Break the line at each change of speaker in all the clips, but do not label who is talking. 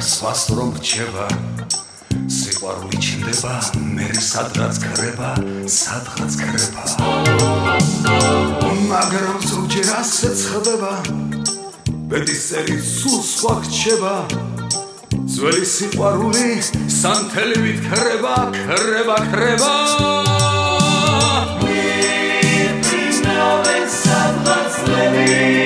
სხვას რომ რჩება სიყვარული ჩნდება მე სადღაც ქრება სადღაც ქრება მაგრამ ზოგჯერ ასეც ხდება ბედისწერით სულ სხვა რჩება ძველი სიყვარული სანთელივით ქრება ქრება ქრება მიფრინავენ სადღაც ლევი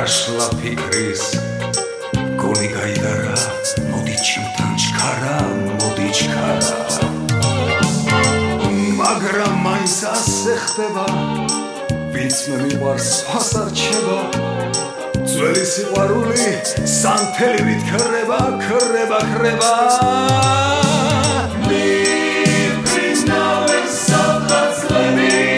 Ашла ფიქრის გონი გაიდარა მოდი ჩემთან ჩქარა მოდი ჩქარა მაგრამ მაინც ასე ხდება ვინც მე მიყვარს სხვას არ რჩება ძველი სიყვარული სანთელივით ქრება ქრება ქრება მიფრინავენ სადღაც ლევი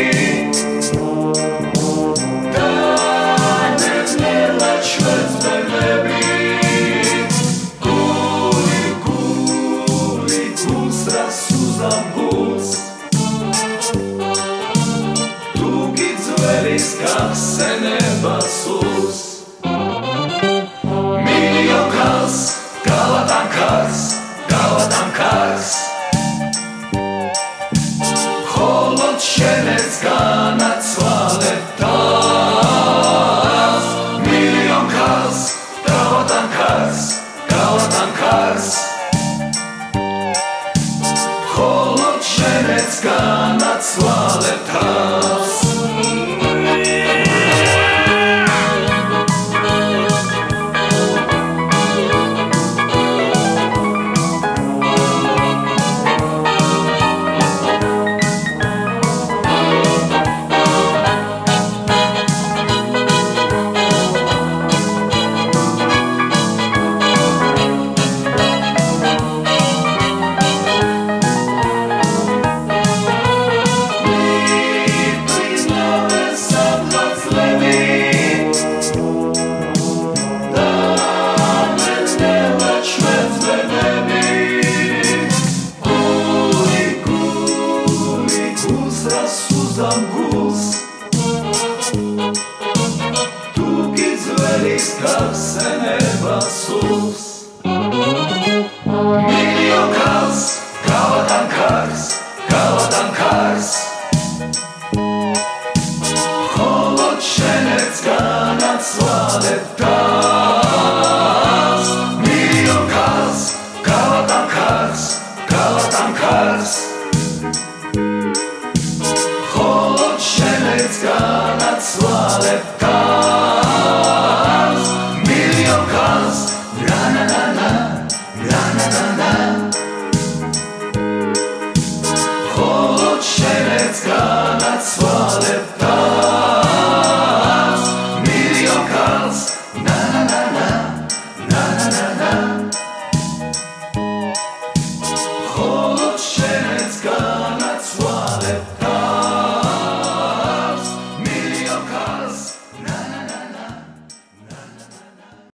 Холод შენეც განაცვალებ და